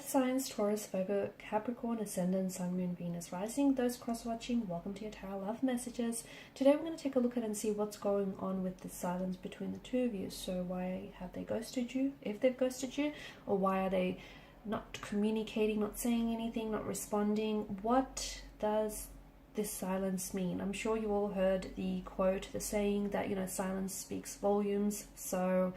Earth signs, Taurus, Virgo, Capricorn, Ascendant, Sun, Moon, Venus, Rising. Those cross-watching, welcome to your tarot love messages. Today we're going to take a look at and see what's going on with the silence between the two of you. So why have they ghosted you, if they've ghosted you, or why are they not communicating, not saying anything, not responding? What does this silence mean? I'm sure you all heard the quote, the saying that, silence speaks volumes. So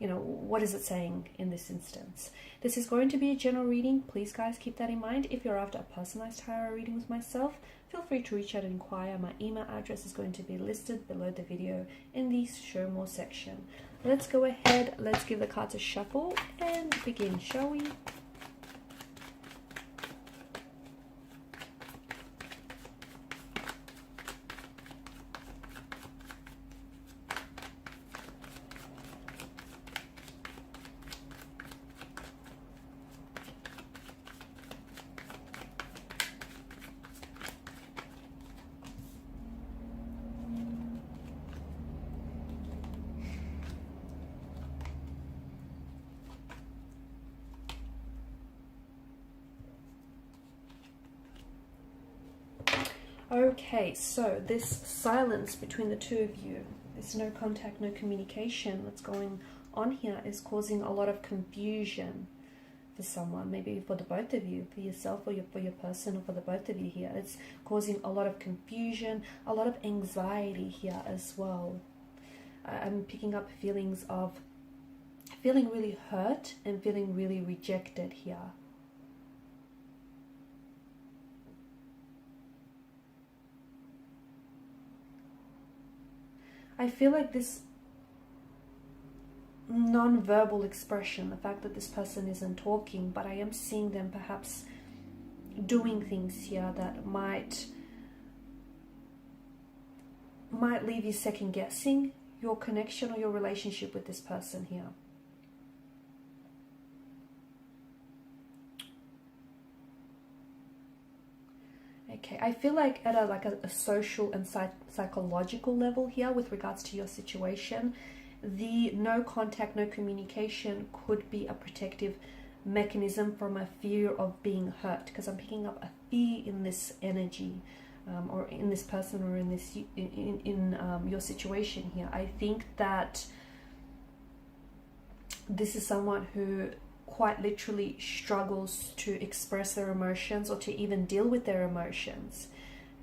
what is it saying in this instance? This is going to be a general reading. Please, guys, keep that in mind. If you're after a personalized tarot reading with myself, feel free to reach out and inquire. My email address is going to be listed below the video in the show more section. Let's go ahead. Let's give the cards a shuffle and begin, shall we? Okay, so this silence between the two of you, this no contact, no communication that's going on here is causing a lot of confusion for someone, maybe for the both of you, for yourself or for your person, or for the both of you here. It's causing a lot of confusion, a lot of anxiety here as well. I'm picking up feelings of feeling really hurt and feeling really rejected here. I feel like this non-verbal expression, the fact that this person isn't talking, but I am seeing them perhaps doing things here that might leave you second guessing your connection or your relationship with this person here. Okay, I feel like at a social and psychological level here with regards to your situation, the no contact, no communication could be a protective mechanism from a fear of being hurt, because I'm picking up a fear in this energy, or in this person, or in this your situation here. I think that this is someone who quite literally struggles to express their emotions or to even deal with their emotions.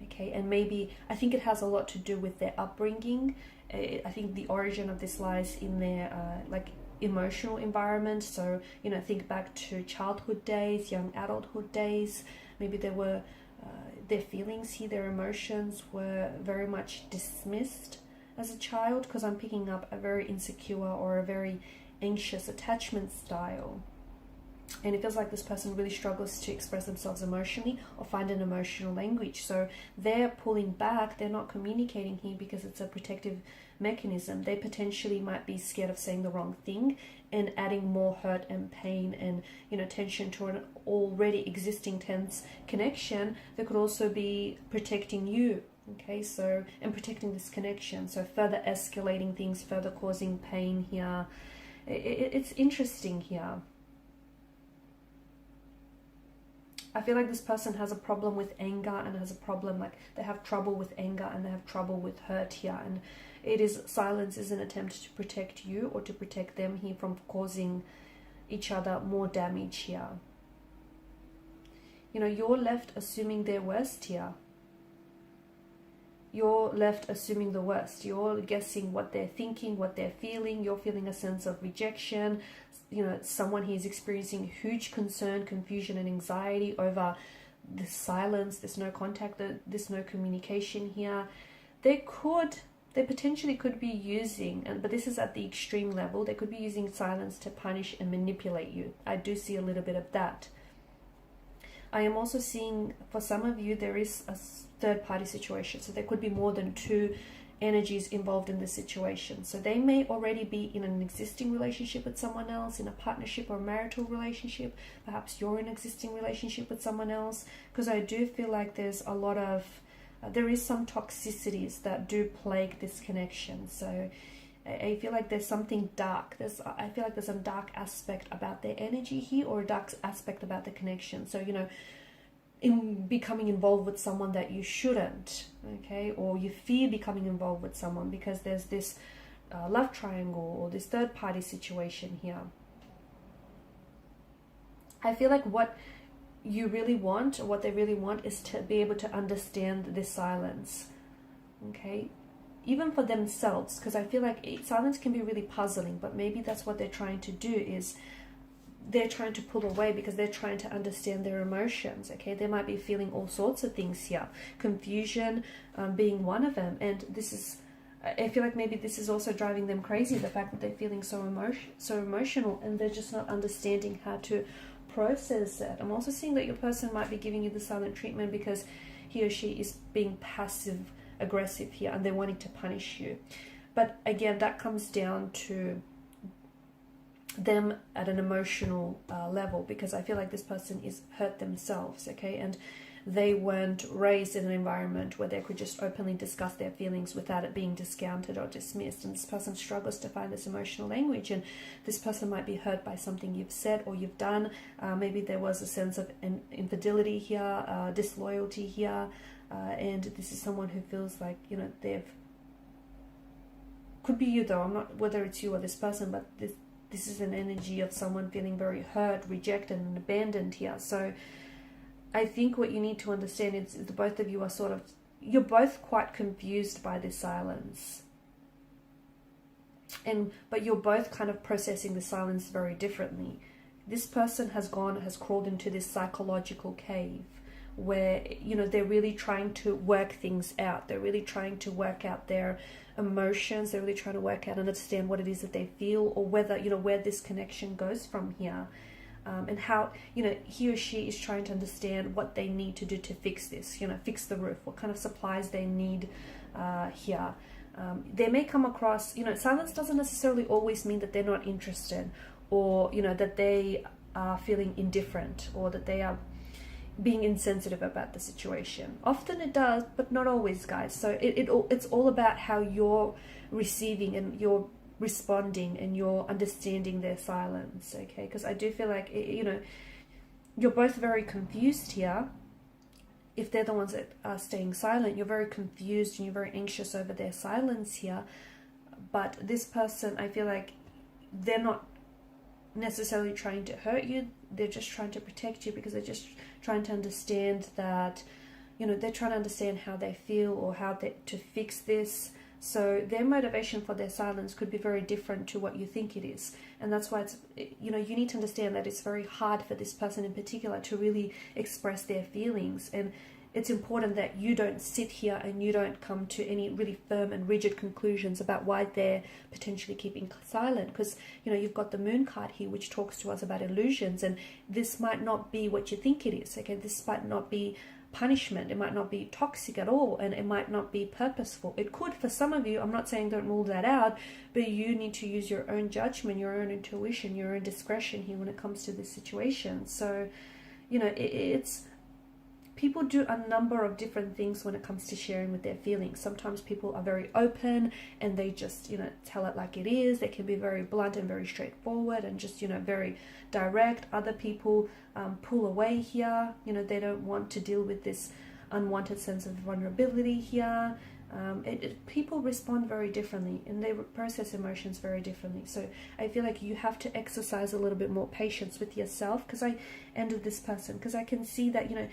Okay, and maybe I think it has a lot to do with their upbringing. I think the origin of this lies in their emotional environment. So think back to childhood days, young adulthood days. Maybe there were their feelings here, their emotions were very much dismissed as a child, because I'm picking up a very insecure or a very anxious attachment style. And it feels like this person really struggles to express themselves emotionally or find an emotional language. So they're pulling back, they're not communicating here because it's a protective mechanism. They potentially might be scared of saying the wrong thing and adding more hurt and pain and tension to an already existing tense connection that could also be protecting you. Okay, so, and protecting this connection. So further escalating things, further causing pain here. It's interesting here. I feel like this person has a problem with anger and has a problem, like they have trouble with anger and they have trouble with hurt here. And silence is an attempt to protect you or to protect them here from causing each other more damage here. You're left assuming their worst here. You're left assuming the worst. You're guessing what they're thinking, what they're feeling. You're feeling a sense of rejection. Someone here is experiencing huge concern, confusion, and anxiety over this silence, this no contact, this no communication here. They potentially could be using, but this is at the extreme level, they could be using silence to punish and manipulate you. I do see a little bit of that. I am also seeing, for some of you, there is a third-party situation. So there could be more than two energies involved in the situation. So they may already be in an existing relationship with someone else, in a partnership or marital relationship. Perhaps you're in an existing relationship with someone else. Because I do feel like there's a lot of, there is some toxicities that do plague this connection. So I feel like there's something dark. I feel like there's a dark aspect about their energy here, or a dark aspect about the connection. So, you know, in becoming involved with someone that you shouldn't, okay, or you fear becoming involved with someone because there's this love triangle or this third party situation here. I feel like what you really want, or what they really want, is to be able to understand this silence, okay, even for themselves, because I feel like silence can be really puzzling, but maybe that's what they're trying to do, is they're trying to pull away because they're trying to understand their emotions, okay. They might be feeling all sorts of things here, confusion being one of them, and this is, I feel like maybe this is also driving them crazy, the fact that they're feeling so emotional, and they're just not understanding how to process it. I'm also seeing that your person might be giving you the silent treatment because he or she is being passive aggressive here, and they're wanting to punish you. But again, that comes down to them at an emotional level, because I feel like this person is hurt themselves, okay, and they weren't raised in an environment where they could just openly discuss their feelings without it being discounted or dismissed, and this person struggles to find this emotional language, and this person might be hurt by something you've said or you've done. Maybe there was a sense of infidelity here, disloyalty here, and this is someone who feels like, you know, could be you though, I'm not whether it's you or this person, but this is an energy of someone feeling very hurt, rejected and abandoned here. So I think what you need to understand is the both of you are you're both quite confused by this silence. But you're both kind of processing the silence very differently. This person has crawled into this psychological cave where, you know, they're really trying to work things out. They're really trying to work out their emotions. They're really trying to work out and understand what it is that they feel, or whether, you know, where this connection goes from here. And how, you know, he or she is trying to understand what they need to do to fix this, you know, fix the roof, what kind of supplies they need here. They may come across, you know, silence doesn't necessarily always mean that they're not interested, or, you know, that they are feeling indifferent, or that they are being insensitive about the situation. Often it does, but not always, guys. So it's all about how you're receiving and you're responding and you're understanding their silence, okay? Because I do feel like, you know, you're both very confused here. If they're the ones that are staying silent, you're very confused and you're very anxious over their silence here. But this person, I feel like they're not necessarily trying to hurt you. They're just trying to protect you, because they're just trying to understand that, you know, they're trying to understand how they feel or how to fix this. So their motivation for their silence could be very different to what you think it is. And that's why it's, you know, you need to understand that it's very hard for this person in particular to really express their feelings. And it's important that you don't sit here and you don't come to any really firm and rigid conclusions about why they're potentially keeping silent. Because, you know, you've got the moon card here, which talks to us about illusions. And this might not be what you think it is, okay? This might not be punishment. It might not be toxic at all, and it might not be purposeful. It could for some of you. I'm not saying don't rule that out, but you need to use your own judgment, your own intuition, your own discretion here when it comes to this situation. So, you know, it's people do a number of different things when it comes to sharing with their feelings. Sometimes people are very open and they just, you know, tell it like it is. They can be very blunt and very straightforward and just, you know, very direct. Other people pull away here. You know, they don't want to deal with this unwanted sense of vulnerability here. People respond very differently and they process emotions very differently. So I feel like you have to exercise a little bit more patience with yourself, because I ended this person, because I can see that, you know,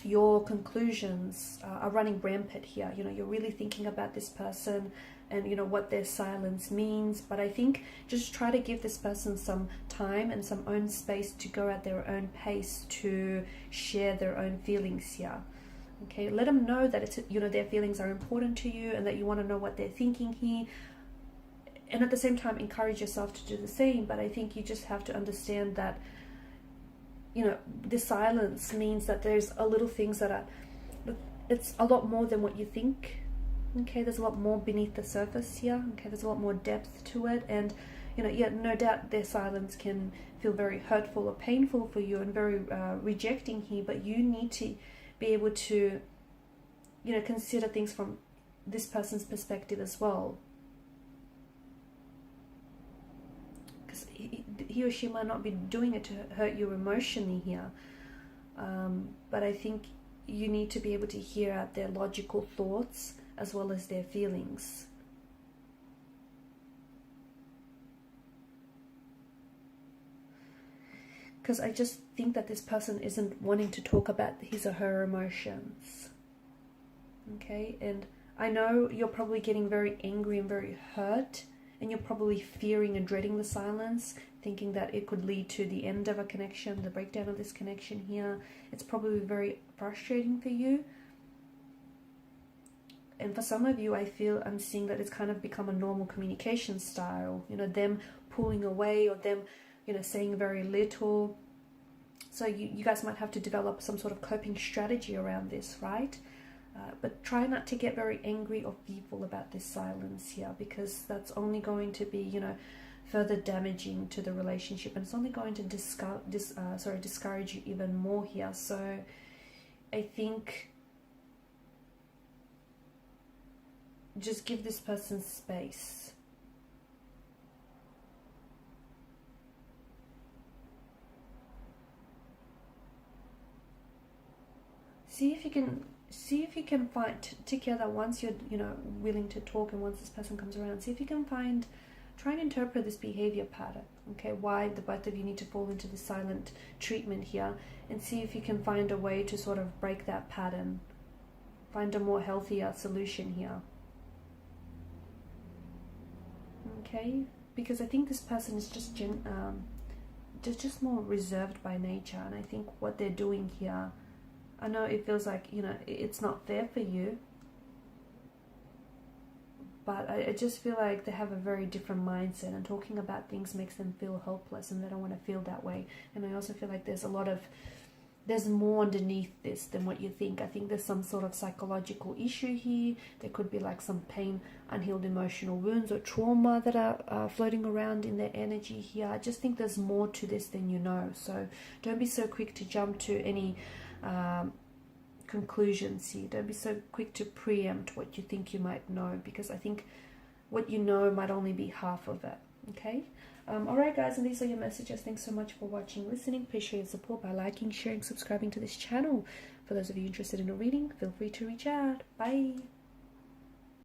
your conclusions are running rampant here. You know, you're really thinking about this person and, you know, what their silence means. But I think just try to give this person some time and some own space to go at their own pace to share their own feelings here. Okay, let them know that it's, you know, their feelings are important to you and that you want to know what they're thinking here. And at the same time, encourage yourself to do the same. But I think you just have to understand that, you know, the silence means that there's a little things that are, it's a lot more than what you think. Okay, there's a lot more beneath the surface here. Okay, there's a lot more depth to it. And, you know, yeah, no doubt their silence can feel very hurtful or painful for you and very rejecting here. But you need to be able to, you know, consider things from this person's perspective as well. because he or she might not be doing it to hurt you emotionally here. But I think you need to be able to hear out their logical thoughts as well as their feelings. Because I just think that this person isn't wanting to talk about his or her emotions. Okay, and I know you're probably getting very angry and very hurt, and you're probably fearing and dreading the silence, thinking that it could lead to the end of a connection, the breakdown of this connection here. It's probably very frustrating for you. And for some of you, I'm seeing that it's kind of become a normal communication style, you know, them pulling away or them, you know, saying very little. So you guys might have to develop some sort of coping strategy around this, right? But try not to get very angry or fearful about this silence here, because that's only going to be, you know, further damaging to the relationship, and it's only going to discourage you even more here. So I think just give this person space. See if you can find together, once you're, you know, willing to talk, and once this person comes around, see if you can try and interpret this behavior pattern. Okay, why the both of you need to fall into the silent treatment here, and see if you can find a way to sort of break that pattern, find a more healthier solution here. Okay, because I think this person is just more reserved by nature, and I think what they're doing here, I know it feels like, you know, it's not fair for you, but I just feel like they have a very different mindset, and talking about things makes them feel helpless, and they don't want to feel that way. And I also feel like there's more underneath this than what you think. I think there's some sort of psychological issue here. There could be like some pain, unhealed emotional wounds or trauma that are floating around in their energy here. I just think there's more to this than you know. So don't be so quick to jump to any conclusions here. Don't be so quick to preempt what you think you might know, because I think what you know might only be half of it. Okay, alright guys, and these are your messages. Thanks so much for watching, listening. Please show your support by liking, sharing, subscribing to this channel. For those of you interested in a reading, feel free to reach out. Bye.